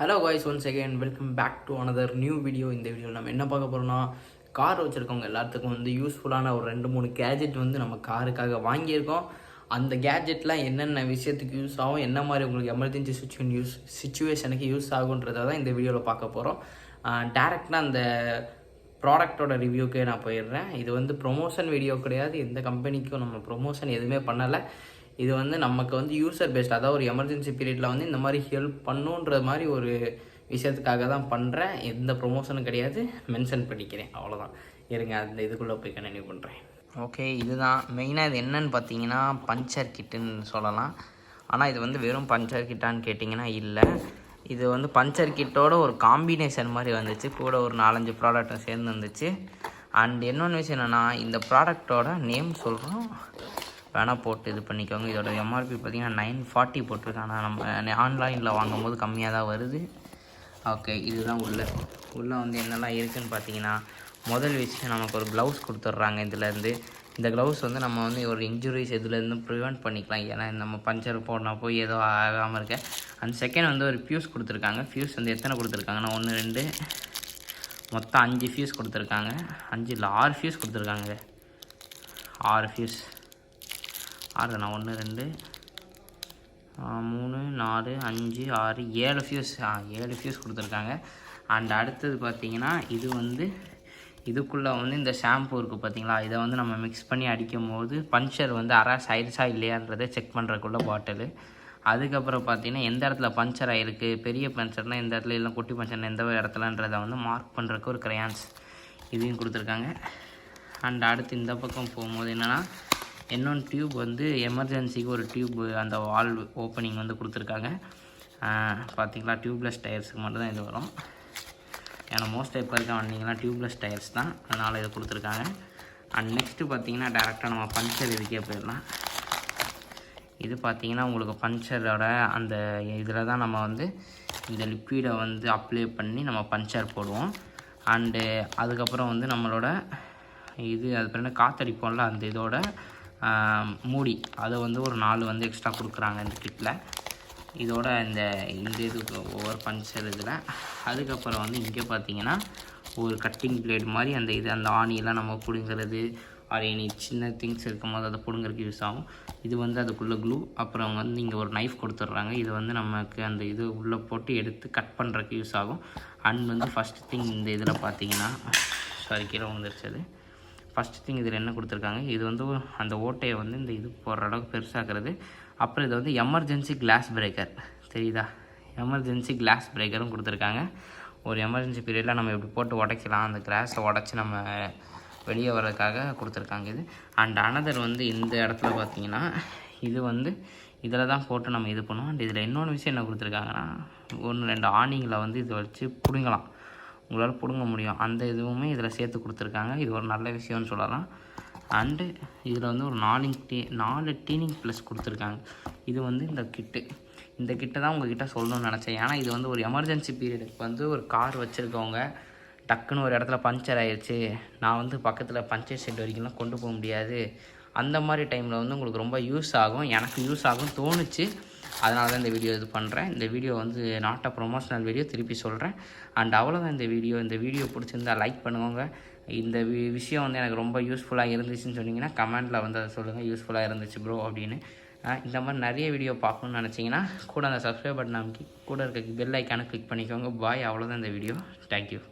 Hello guys, once again welcome back to another new video. இந்த வீடியோவில் நம்ம என்ன பார்க்க போகிறோம்னா, கார் வச்சுருக்கவங்க எல்லாத்துக்கும் யூஸ்ஃபுல்லான ஒரு 2-3 கேஜெட் நம்ம காருக்காக வாங்கியிருக்கோம். அந்த கேஜெட்லாம் என்னென்ன விஷயத்துக்கு யூஸ் ஆகும், என்ன மாதிரி உங்களுக்கு எமர்ஜென்சி சுச்சுவேஷனுக்கு யூஸ் ஆகுன்றதை தான் இந்த வீடியோவில் பார்க்க போகிறோம். டேரெக்டாக அந்த ப்ராடக்டோட ரிவ்யூக்கே நான் போயிடுறேன். இது ப்ரொமோஷன் வீடியோ கிடையாது. எந்த கம்பெனிக்கும் நம்ம ப்ரொமோஷன் எதுவுமே பண்ணலை. இது நமக்கு யூசர் பேஸ்ட், அதாவது ஒரு எமர்ஜென்சி பீரியடில் இந்த மாதிரி ஹெல்ப் பண்ணுன்ற மாதிரி ஒரு விஷயத்துக்காக தான் பண்ணுறேன். எந்த ப்ரொமோஷனும் கிடையாது, மென்ஷன் பண்ணிக்கிறேன், அவ்வளோதான். இருங்க, அந்த இதுக்குள்ளே போய் கண்டினியூ பண்ணுறேன். ஓகே, இதுதான் மெயினாக. இது என்னன்னு பார்த்தீங்கன்னா பஞ்சர் கிட்டுன்னு சொல்லலாம். ஆனால் இது வெறும் பஞ்சர் கிட்டான்னு கேட்டிங்கன்னா இல்லை. இது பஞ்சர் கிட்டோட ஒரு காம்பினேஷன் மாதிரி வந்துச்சு. கூட ஒரு 4-5 ப்ராடக்ட்டும் சேர்ந்து வந்துச்சு. அண்ட் இன்னொன்று விஷயம் என்னென்னா, இந்த ப்ராடக்டோட நேம் சொல்கிறோம், வேணால் போட்டு இது பண்ணிக்கோங்க. இதோட எம்ஆர்பி பார்த்திங்கன்னா 940 போட்டிருக்காங்க. நம்ம ஆன்லைனில் வாங்கும்போது கம்மியாக தான் வருது. ஓகே, இதுதான் உள்ளே என்னெல்லாம் இருக்குதுன்னு பார்த்தீங்கன்னா, முதல் விஷயம் நமக்கு ஒரு க்ளவுஸ் கொடுத்துட்றாங்க. இதுலேருந்து இந்த க்ளவுஸ் நம்ம ஒரு இன்ஜுரிஸ் இதுலேருந்து ப்ரிவெண்ட் பண்ணிக்கலாம். ஏன்னா நம்ம பஞ்சர் போடனா போய் ஏதோ ஆகாமல் இருக்க. அண்ட் செகண்ட் ஒரு ஃபியூஸ் கொடுத்துருக்காங்க. ஃபியூஸ் எத்தனை கொடுத்துருக்காங்கன்னா 1 2 மொத்தம் 5 ஃபியூஸ் கொடுத்துருக்காங்க. 5 இல்லை 6 ஃபியூஸ் கொடுத்துருக்காங்க. 6 ஃபியூஸ், 6 தானே, 1 2 3 4 5 6 7 ஃபியூஸ். 7 ஃபியூஸ் கொடுத்துருக்காங்க. அண்ட் அடுத்தது பார்த்திங்கன்னா, இதுக்குள்ளே இந்த ஷாம்பு இருக்குது பார்த்தீங்களா, இதை நம்ம மிக்ஸ் பண்ணி அடிக்கும் போது பஞ்சர் அராஸ் ஆயிடுச்சா இல்லையான்றதை செக் பண்ணுறக்குள்ள பாட்டிலு. அதுக்கப்புறம் பார்த்திங்கன்னா, எந்த இடத்துல பஞ்சர் ஆகிருக்கு, பெரிய பஞ்சர்னால் எந்த இடத்துல, இல்லை குட்டி பஞ்சர்னால் எந்த இடத்துலன்றதை மார்க் பண்ணுறக்கு ஒரு கிரையான்ஸ் இதையும் கொடுத்துருக்காங்க. அண்ட் அடுத்து இந்த பக்கம் போகும்போது என்னென்னா, இன்னொன்று டியூப் எமர்ஜென்சிக்கு ஒரு டியூப், அந்த வால்வ் ஓப்பனிங் கொடுத்துருக்காங்க. பார்த்திங்களா, டியூப்லெஸ் டயர்ஸுக்கு மட்டும் தான் இது வரும். ஏன்னா மோஸ்ட் இப்போ இருக்க வண்டிங்கலாம் டியூப்லெஸ் டயர்ஸ் தான், அதனால் இதை கொடுத்துருக்காங்க. அண்ட் நெக்ஸ்ட்டு பார்த்திங்கன்னா, டேரெக்டாக நம்ம பஞ்சர் இதுக்கே போயிடலாம். இது பார்த்திங்கன்னா உங்களுக்கு பஞ்சரோட அந்த இதில் தான் நம்ம இந்த லிக்விடை அப்ளை பண்ணி நம்ம பஞ்சர் போடுவோம். அண்டு அதுக்கப்புறம் நம்மளோட அது பேர் என்ன, காற்றடிப்போம்ல, அந்த இதோட மூடி அதை ஒரு 4 எக்ஸ்ட்ரா கொடுக்குறாங்க இந்த கிட்டில். இதோட இந்த இதுக்கு ஒவ்வொரு பஞ்சர் இதில். அதுக்கப்புறம் இங்கே பார்த்தீங்கன்னா ஒரு கட்டிங் பிளேட் மாதிரி அந்த ஆணியெல்லாம் நம்ம பிடுங்கிறது, எனி சின்ன திங்ஸ் இருக்கும்போது அதை பிடுங்கிறதுக்கு யூஸ் ஆகும். இது அதுக்குள்ளே க்ளூ. அப்புறம் இங்கே ஒரு நைஃப் கொடுத்துட்றாங்க. இது நமக்கு அந்த இது உள்ளே போட்டு எடுத்து கட் பண்ணுறதுக்கு யூஸ் ஆகும். அண்ட் ஃபஸ்ட் திங் இந்த இதில் பார்த்தீங்கன்னா, கீழே வந்துருச்சு அது. ஃபஸ்ட் திங் இதில் என்ன கொடுத்துருக்காங்க, இது அந்த ஓட்டையை இந்த இது போடுற அளவுக்கு பெருசாக்குறது. அப்புறம் இது எமர்ஜென்சி கிளாஸ் பிரேக்கர், தெரியுதா, எமர்ஜென்சி கிளாஸ் பிரேக்கரும் கொடுத்துருக்காங்க. ஒரு எமர்ஜென்சி பீரியடில் நம்ம எப்படி போட்டு உடைக்கலாம், அந்த கிளாஸை உடச்சி நம்ம வெளியே வர்றதுக்காக கொடுத்துருக்காங்க இது. அண்ட் அனதர் இந்த இடத்துல பார்த்தீங்கன்னா, இது இதில் தான் போட்டு நம்ம இது பண்ணுவோம். அண்ட் இதில் இன்னொன்று விஷயம் என்ன கொடுத்துருக்காங்கன்னா, 1-2 ஆணிங்களை இதை வச்சு பிடுங்கலாம், உங்களால் பிடுங்க முடியும். அந்த இதுவுமே இதில் சேர்த்து கொடுத்துருக்காங்க. இது ஒரு நல்ல விஷயம்னு சொல்லலாம். அண்டு இதில் ஒரு 4 டீனிங் ப்ளஸ் கொடுத்துருக்காங்க. இது இந்த கிட்டை தான் உங்கள்கிட்ட சொல்லணும்னு நினச்சேன். ஏன்னா இது ஒரு எமர்ஜென்சி பீரியடுக்கு ஒரு கார் வச்சுருக்கவங்க டக்குன்னு ஒரு இடத்துல பஞ்சர் ஆகிடுச்சு, நான் பக்கத்தில் பஞ்சர் செட் வரைக்கும்லாம் கொண்டு போக முடியாது, அந்த மாதிரி டைமில் உங்களுக்கு ரொம்ப யூஸ் ஆகும். எனக்கு யூஸ் ஆகும் தோணுச்சு, அதனால தான் இந்த வீடியோ இது பண்ணுறேன். இந்த video not a promotional video, திருப்பி சொல்கிறேன். அண்ட் அவ்வளோதான் இந்த வீடியோ பிடிச்சிருந்தா லைக் பண்ணுவாங்க. இந்த விஷயம் எனக்கு ரொம்ப யூஸ்ஃபுல்லாக இருந்துச்சுன்னு சொன்னீங்கன்னா கமெண்ட்டில் அதை சொல்லுங்கள், யூஸ்ஃபுல்லாக இருந்துச்சு ப்ரோ அப்படின்னு. இந்த மாதிரி நிறைய வீடியோ பார்க்கணுன்னு நினச்சிங்கன்னா கூட அந்த சப்ஸ்கிரைப் பட்டன் அமைக்கி கூட இருக்க பெல் ஐக்கானை கிளிக் பண்ணிக்கோங்க. பாய், அவ்வளோதான் இந்த வீடியோ. தேங்க்யூ.